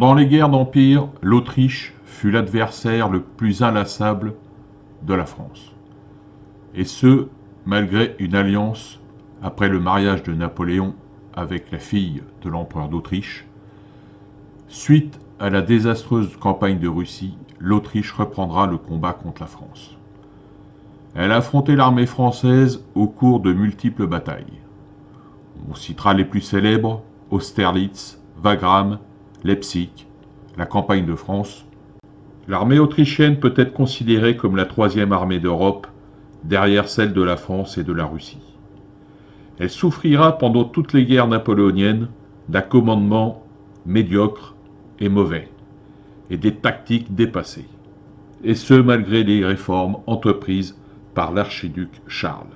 Pendant les guerres d'Empire, l'Autriche fut l'adversaire le plus inlassable de la France. Et ce, malgré une alliance après le mariage de Napoléon avec la fille de l'empereur d'Autriche. Suite à la désastreuse campagne de Russie, l'Autriche reprendra le combat contre la France. Elle a affronté l'armée française au cours de multiples batailles. On citera les plus célèbres: Austerlitz, Wagram, Leipzig, la campagne de France. L'armée autrichienne peut être considérée comme la troisième armée d'Europe, derrière celle de la France et de la Russie. Elle souffrira pendant toutes les guerres napoléoniennes d'un commandement médiocre et mauvais, et des tactiques dépassées, et ce malgré les réformes entreprises par l'archiduc Charles.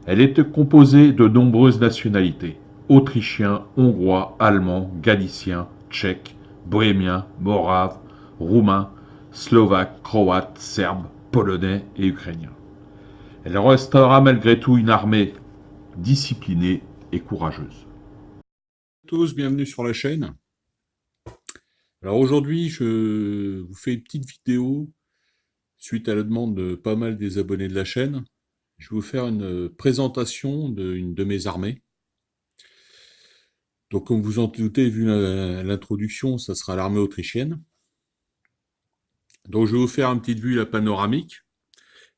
Elle était composée de nombreuses nationalités: autrichiens, hongrois, allemands, galiciens, tchèques, bohémiens, moraves, roumains, slovaques, croates, serbes, polonais et ukrainiens. Elle restera malgré tout une armée disciplinée et courageuse. Bonjour à tous, bienvenue sur la chaîne. Alors aujourd'hui, je vous fais une petite vidéo suite à la demande de pas mal des abonnés de la chaîne. Je vais vous faire une présentation d'une de mes armées. Donc comme vous en doutez, vu l'introduction, ça sera l'armée autrichienne. Donc je vais vous faire une petite vue la panoramique,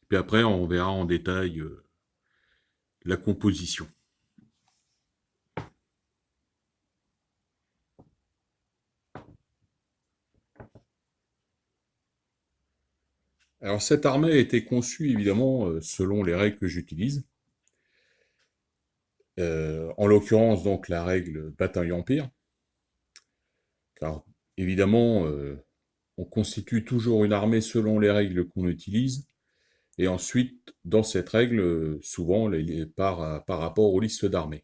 puis après on verra en détail la composition. Alors cette armée a été conçue évidemment selon les règles que j'utilise. En l'occurrence donc la règle bataille-empire. Car évidemment on constitue toujours une armée selon les règles qu'on utilise. Et ensuite, dans cette règle, souvent par rapport aux listes d'armées.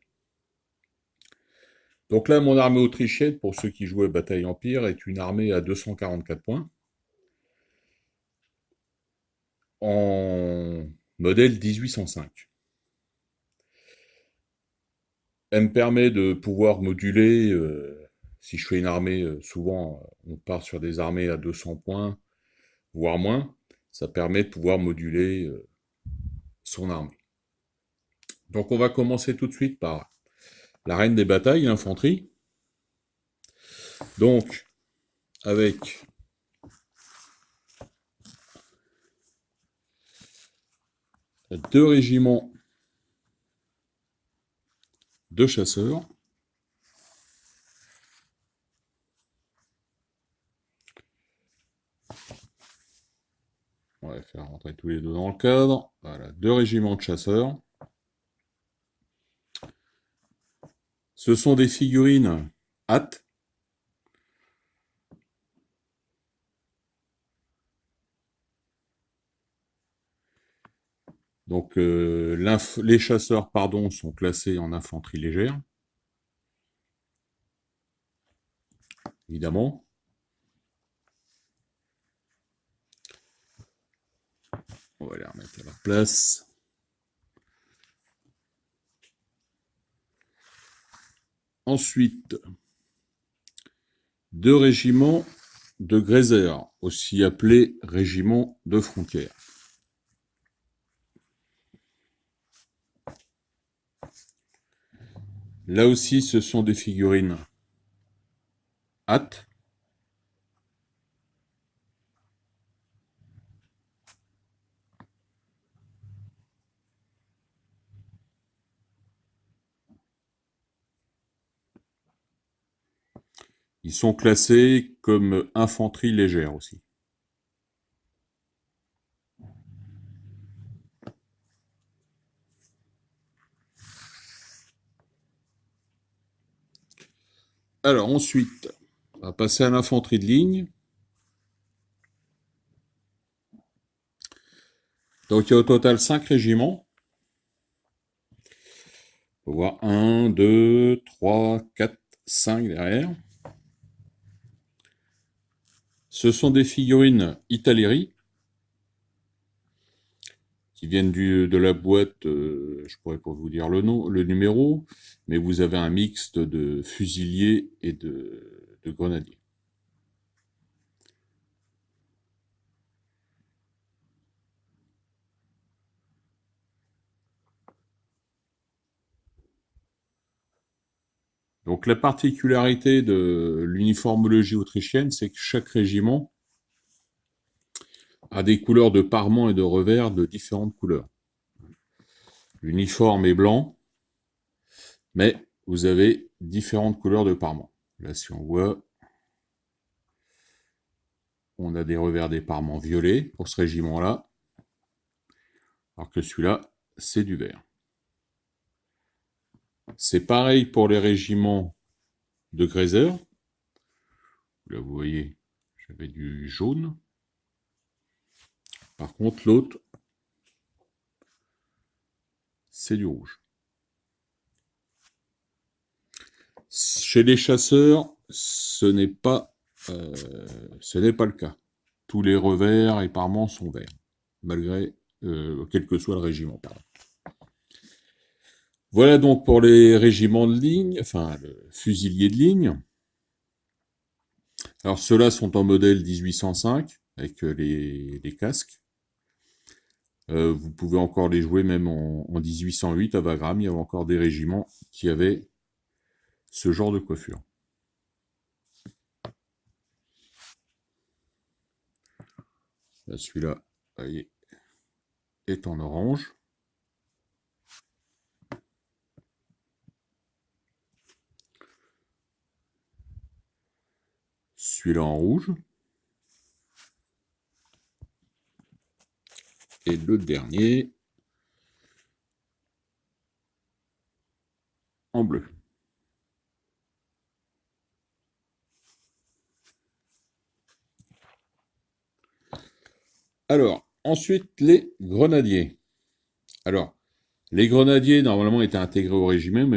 Donc là, mon armée autrichienne, pour ceux qui jouaient Bataille Empire, est une armée à 244 points. En modèle 1805. Elle me permet de pouvoir moduler, si je fais une armée, souvent on part sur des armées à 200 points, voire moins. Ça permet de pouvoir moduler son armée. Donc on va commencer tout de suite par la reine des batailles, l'infanterie. Donc, avec deux régiments de chasseurs. On va faire rentrer tous les deux dans le cadre. Voilà, deux régiments de chasseurs. Ce sont des figurines hâte. Donc les chasseurs, pardon, sont classés en infanterie légère. Évidemment. On va les remettre à leur place. Ensuite, deux régiments de Greiser, aussi appelés régiments de frontière. Là aussi, ce sont des figurines hâte. Ils sont classés comme infanterie légère aussi. Alors ensuite, on va passer à l'infanterie de ligne. Donc il y a au total 5 régiments. On peut voir 1, 2, 3, 4, 5 derrière. Ce sont des figurines Italeri qui viennent de la boîte, je pourrais pas vous dire le nom, le numéro, mais vous avez un mixte de fusiliers et de grenadiers. Donc la particularité de l'uniformologie autrichienne, c'est que chaque régiment a des couleurs de parement et de revers de différentes couleurs. L'uniforme est blanc, mais vous avez différentes couleurs de parement. Là, si on voit, on a des revers des parements violets pour ce régiment-là, alors que celui-là, c'est du vert. C'est pareil pour les régiments de Greiser. Là, vous voyez, j'avais du jaune. Par contre, l'autre, c'est du rouge. Chez les chasseurs, ce n'est pas le cas. Tous les revers et parements sont verts, malgré quel que soit le régiment. Pardon. Voilà donc pour les régiments de ligne, enfin le fusilier de ligne. Alors ceux-là sont en modèle 1805 avec les casques. Vous pouvez encore les jouer même en 1808 à Wagram. Il y avait encore des régiments qui avaient ce genre de coiffure. Celui-là, est en orange. Celui-là en rouge. Et le dernier en bleu. Alors, ensuite, les grenadiers. Alors, les grenadiers, normalement, étaient intégrés au régiment,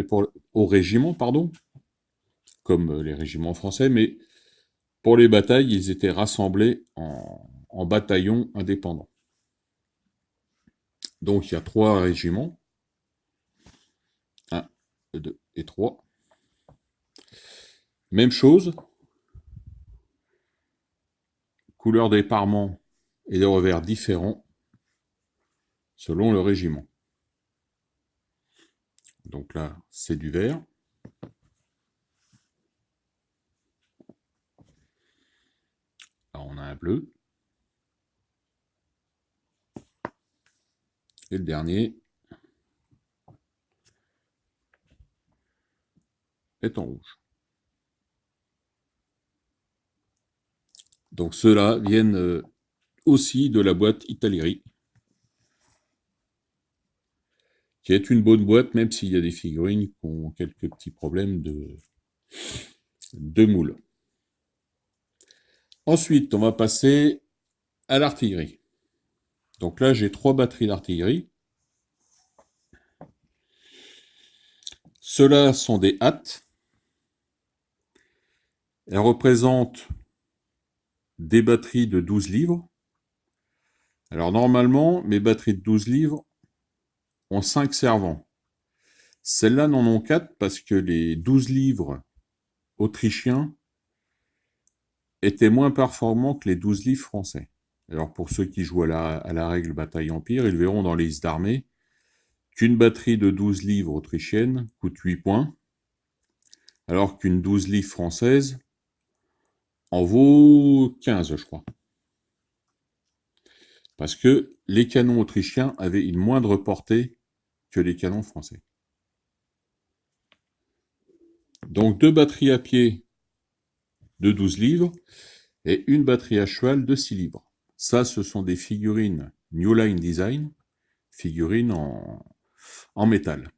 comme les régiments français, mais pour les batailles, ils étaient rassemblés en bataillons indépendants. Donc, il y a 3 régiments. 1, 2 et 3. Même chose. Couleur des parements et des revers différents selon le régiment. Donc là, c'est du vert. Là, on a un bleu. Et le dernier est en rouge. Donc ceux-là viennent aussi de la boîte Italeri, qui est une bonne boîte, même s'il y a des figurines qui ont quelques petits problèmes de moule. Ensuite, on va passer à l'artillerie. Donc là, j'ai 3 batteries d'artillerie. Ceux-là sont des hâtes. Elles représentent des batteries de 12 livres. Alors normalement, mes batteries de 12 livres ont 5 servants. Celles-là n'en ont 4 parce que les 12 livres autrichiens étaient moins performants que les 12 livres français. Alors pour ceux qui jouent à la règle bataille empire, ils verront dans les listes d'armées qu'une batterie de 12 livres autrichienne coûte 8 points, alors qu'une 12 livres française en vaut 15, je crois. Parce que les canons autrichiens avaient une moindre portée que les canons français. Donc 2 batteries à pied de 12 livres et une batterie à cheval de 6 livres. Ça, ce sont des figurines New Line Design, figurines en métal.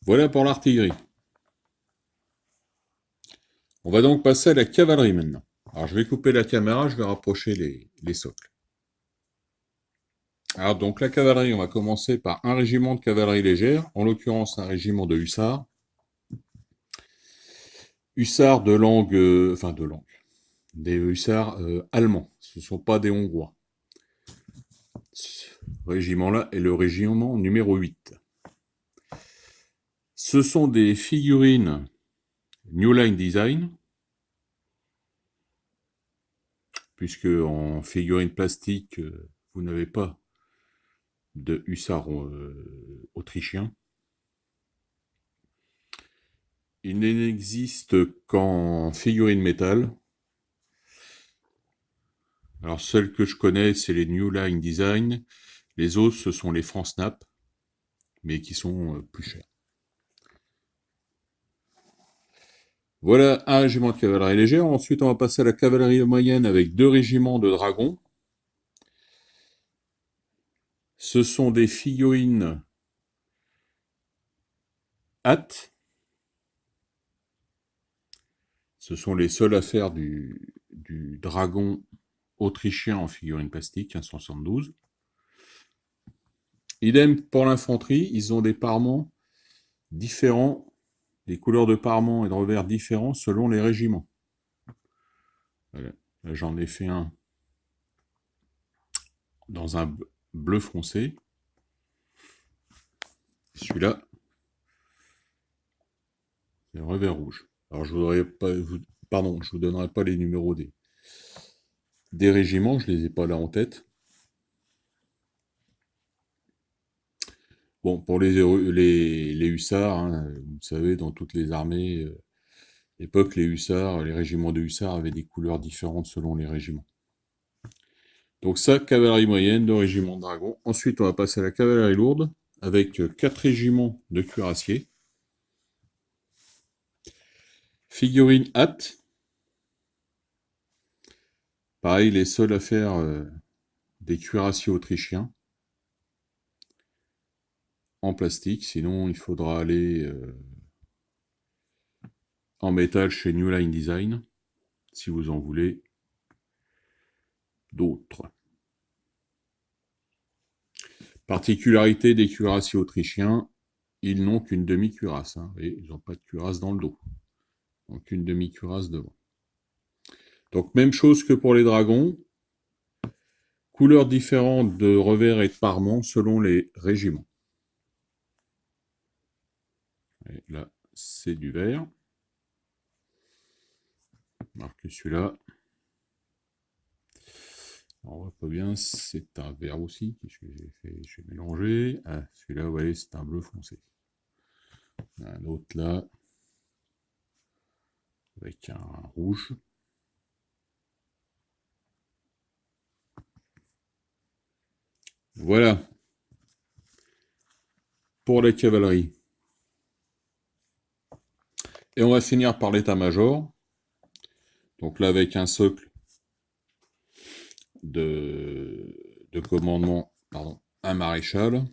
Voilà pour l'artillerie. On va donc passer à la cavalerie maintenant. Alors je vais couper la caméra, je vais rapprocher les socles. Alors donc la cavalerie, on va commencer par un régiment de cavalerie légère, en l'occurrence un régiment de hussards. Hussards de langue, des hussards allemands, ce ne sont pas des Hongrois. Ce régiment-là est le régiment numéro 8. Ce sont des figurines New Line Design, puisque en figurine plastique, vous n'avez pas de hussards autrichiens. il n'existe qu'en figurine métal. Alors, celles que je connais, c'est les New Line Design. Les autres, ce sont les France Snap, mais qui sont plus chers. Voilà un régiment de cavalerie légère. Ensuite, on va passer à la cavalerie moyenne avec 2 régiments de dragons. Ce sont des figurines hâte. Ce sont les seuls à faire du dragon autrichien en figurine plastique, 1572. Idem pour l'infanterie, ils ont des parements différents, des couleurs de parements et de revers différents selon les régiments. Voilà. Là, j'en ai fait un dans un bleu foncé. Celui-là, c'est un revers rouge. Alors, je voudrais pas je vous donnerai pas les numéros des régiments, je les ai pas là en tête. Bon, pour les hussards, hein, vous savez, dans toutes les armées, l'époque, les hussards, les régiments de hussards avaient des couleurs différentes selon les régiments. Donc ça, cavalerie moyenne, 2 régiments de dragons. Ensuite, on va passer à la cavalerie lourde, avec 4 régiments de cuirassiers. Figurine hâte. Pareil, les seuls à faire des cuirassiers autrichiens en plastique, sinon il faudra aller en métal chez New Line Design, si vous en voulez d'autres. Particularité des cuirassiers autrichiens, ils n'ont qu'une demi-cuirasse, hein, et ils n'ont pas de cuirasse dans le dos. Donc une demi-cuirasse devant. Donc même chose que pour les dragons, couleurs différentes de revers et de parements selon les régiments. Et là, c'est du vert. Marque celui-là. On voit pas bien, c'est un vert aussi, puisque j'ai mélangé. Ah, celui-là, vous voyez, c'est un bleu foncé. Un autre là, avec un rouge. Voilà. Pour la cavalerie. Et on va finir par l'état-major. Donc là, avec un socle de commandement, pardon, un maréchal,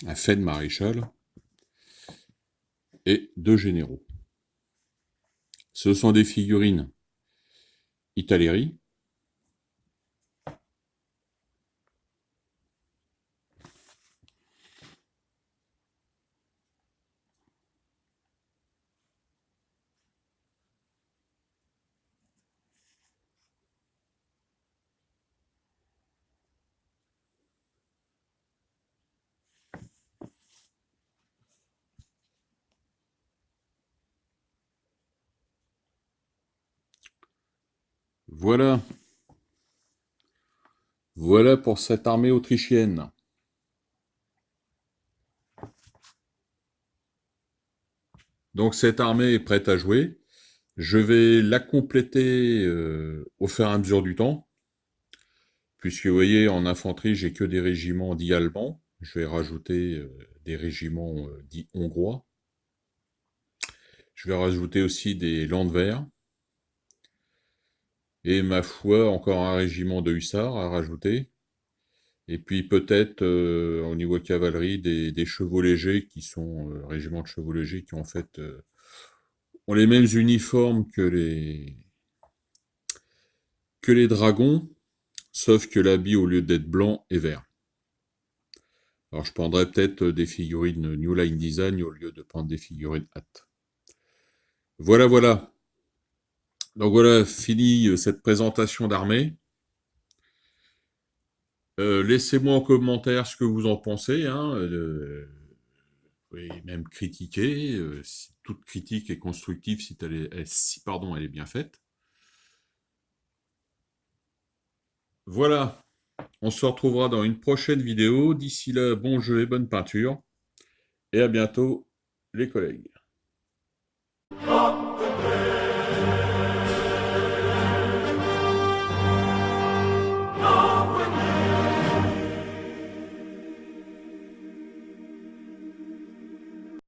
un fait de maréchal, et 2 généraux. Ce sont des figurines Italeri. Voilà. Voilà pour cette armée autrichienne. Donc cette armée est prête à jouer. Je vais la compléter au fur et à mesure du temps. Puisque vous voyez, en infanterie, j'ai que des régiments dits allemands. Je vais rajouter des régiments dits hongrois. Je vais rajouter aussi des landwehr. Et ma foi, encore un régiment de hussards à rajouter. Et puis peut-être au niveau cavalerie, des chevaux légers qui sont régiments de chevaux légers qui en fait ont les mêmes uniformes que les dragons, sauf que l'habit au lieu d'être blanc est vert. Alors je prendrais peut-être des figurines New Line Design au lieu de prendre des figurines hâte. Voilà, voilà. Donc voilà, fini cette présentation d'armée. Laissez-moi en commentaire ce que vous en pensez. Hein, vous pouvez même critiquer. Toute critique est constructive si elle est bien faite. Voilà. On se retrouvera dans une prochaine vidéo. D'ici là, bon jeu et bonne peinture. Et à bientôt, les collègues. Viva